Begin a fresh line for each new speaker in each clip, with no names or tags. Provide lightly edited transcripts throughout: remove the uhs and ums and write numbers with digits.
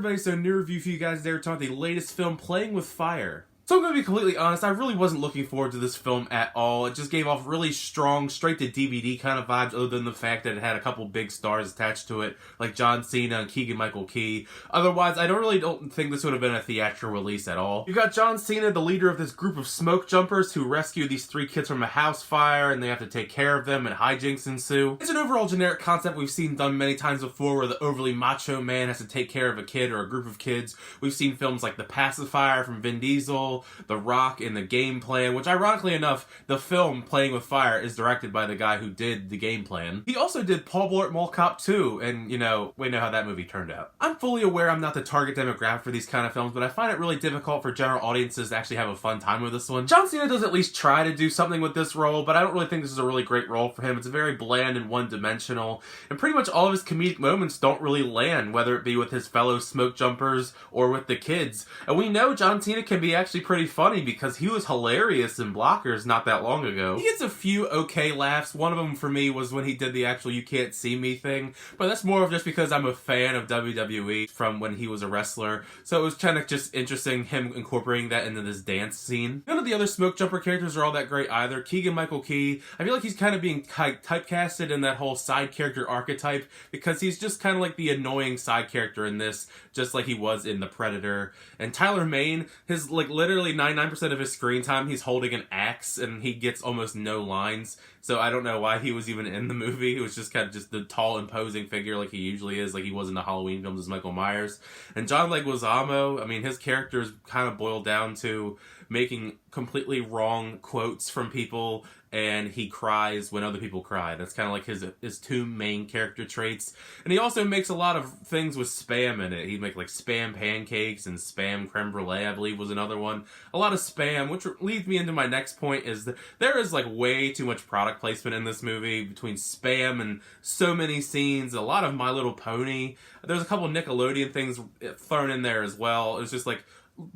everybody, so new review for you guys there talking about the latest film, Playing with Fire. So I'm going to be completely honest, I really wasn't looking forward to this film at all. It just gave off really strong, straight-to-DVD kind of vibes, other than the fact that it had a couple big stars attached to it, like John Cena and Keegan-Michael Key. Otherwise, I don't think this would have been a theatrical release at all. You got John Cena, the leader of this group of smoke jumpers who rescue these 3 kids from a house fire, and they have to take care of them, and hijinks ensue. It's an overall generic concept we've seen done many times before, where the overly macho man has to take care of a kid or a group of kids. We've seen films like The Pacifier from Vin Diesel, The Rock in The Game Plan, which ironically enough, the film Playing with Fire is directed by the guy who did The Game Plan. He also did Paul Blart Mall Cop 2, and you know, we know how that movie turned out. I'm fully aware I'm not the target demographic for these kind of films, but I find it really difficult for general audiences to actually have a fun time with this one. John Cena does at least try to do something with this role, but I don't really think this is a really great role for him. It's very bland and one-dimensional, and pretty much all of his comedic moments don't really land, whether it be with his fellow smoke jumpers or with the kids. And we know John Cena can be actually pretty funny because he was hilarious in Blockers not that long ago. He gets a few okay laughs. One of them for me was when he did the actual "you can't see me" thing, but that's more of just because I'm a fan of WWE from when he was a wrestler, so it was kind of just interesting him incorporating that into this dance scene. None of the other smoke jumper characters are all that great either. Keegan-Michael Key, I feel like he's kind of being typecasted in that whole side character archetype because he's just kind of like the annoying side character in this, just like he was in The Predator. And Tyler Mane, his literally 99% of his screen time he's holding an axe and he gets almost no lines, so I don't know why he was even in the movie. It was just kind of just the tall imposing figure like he usually is, like he was in the Halloween films as Michael Myers. And John Leguizamo, I mean, his character is kind of boiled down to making completely wrong quotes from people, and he cries when other people cry. That's kind of like his 2 main character traits. And he also makes a lot of things with Spam in it. He'd make like Spam pancakes and Spam creme brulee, I believe was another one. A lot of Spam, which leads me into my next point, is that there is like way too much product placement in this movie between Spam and so many scenes. A lot of My Little Pony. There's a couple Nickelodeon things thrown in there as well. It was just like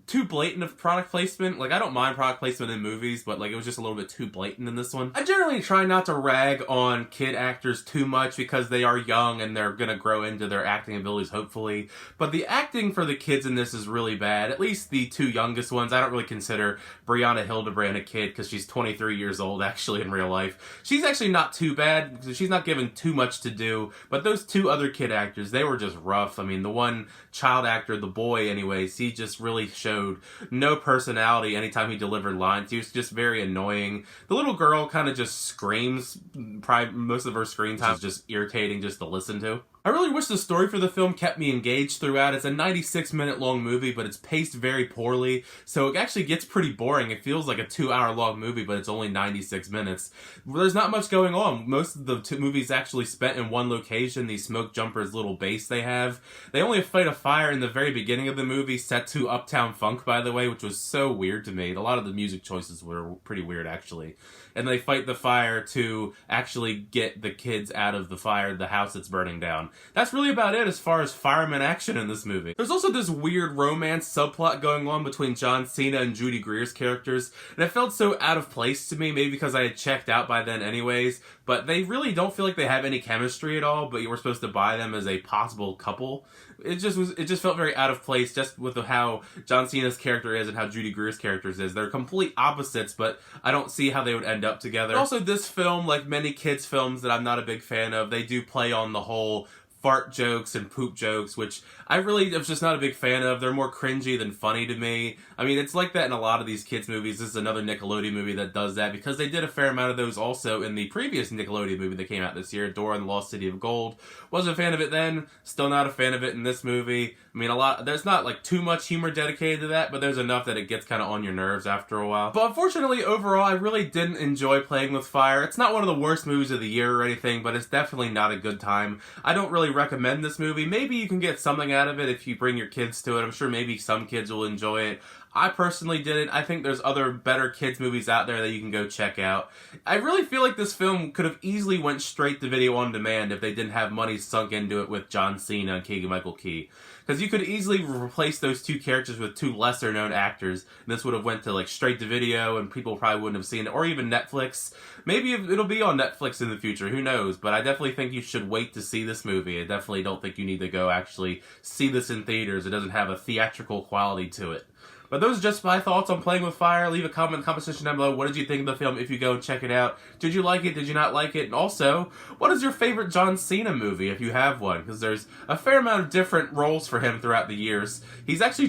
too blatant of product placement. Like, I don't mind product placement in movies, but like it was just a little bit too blatant in this one. I generally try not to rag on kid actors too much because they are young and they're gonna grow into their acting abilities, hopefully. But the acting for the kids in this is really bad. At least the 2 youngest ones. I don't really consider Brianna Hildebrand a kid because she's 23 years old actually in real life. She's actually not too bad because she's not given too much to do. But those 2 other kid actors, they were just rough. I mean, the one child actor, the boy anyways, he just really showed no personality anytime he delivered lines. He was just very annoying. The little girl kind of just screams. Probably most of her screen time is just irritating just to listen to. I really wish the story for the film kept me engaged throughout. It's a 96-minute long movie, but it's paced very poorly, so it actually gets pretty boring. It feels like a 2-hour long movie, but it's only 96 minutes. There's not much going on. Most of the movies actually spent in one location, these smoke jumpers' little base they have. They only fight a fire in the very beginning of the movie, set to Uptown Funk, by the way, which was so weird to me. A lot of the music choices were pretty weird, actually. And they fight the fire to actually get the kids out of the fire, the house that's burning down. That's really about it as far as fireman action in this movie. There's also this weird romance subplot going on between John Cena and Judy Greer's characters, and it felt so out of place to me, maybe because I had checked out by then anyways, but they really don't feel like they have any chemistry at all, but you were supposed to buy them as a possible couple. It just felt very out of place just with how John Cena's character is and how Judy Greer's character is. They're complete opposites, but I don't see how they would end up together. Also, this film, like many kids' films that I'm not a big fan of, they do play on the whole fart jokes and poop jokes, which I really am just not a big fan of. They're more cringy than funny to me. I mean, it's like that in a lot of these kids' movies. This is another Nickelodeon movie that does that, because they did a fair amount of those also in the previous Nickelodeon movie that came out this year, Dora and the Lost City of Gold. Wasn't a fan of it then, still not a fan of it in this movie. I mean, there's not like too much humor dedicated to that, but there's enough that it gets kind of on your nerves after a while. But unfortunately, overall, I really didn't enjoy Playing with Fire. It's not one of the worst movies of the year or anything, but it's definitely not a good time. I don't really recommend this movie. Maybe you can get something out of it if you bring your kids to it. I'm sure maybe some kids will enjoy it. I personally didn't. I think there's other better kids movies out there that you can go check out. I really feel like this film could have easily went straight to video on demand if they didn't have money sunk into it with John Cena and Keegan-Michael Key. Because you could easily replace those two characters with two lesser known actors, and this would have went to like straight to video and people probably wouldn't have seen it, or even Netflix. Maybe it'll be on Netflix in the future, who knows, but I definitely think you should wait to see this movie. I definitely don't think you need to go actually see this in theaters. It doesn't have a theatrical quality to it. But those are just my thoughts on Playing with Fire. Leave a comment in the comment section down below. What did you think of the film if you go and check it out? Did you like it? Did you not like it? And also, what is your favorite John Cena movie if you have one? Because there's a fair amount of different roles for him throughout the years. He's actually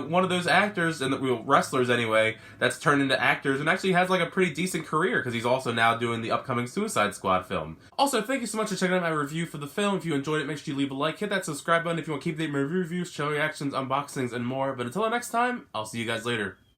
one of those actors, and wrestlers anyway, that's turned into actors and actually has like a pretty decent career because he's also now doing the upcoming Suicide Squad film. Also, thank you so much for checking out my review for the film. If you enjoyed it, make sure you leave a like, hit that subscribe button if you want to keep the reviews, show reactions, unboxings, and more. But until next time, I'll see you guys later.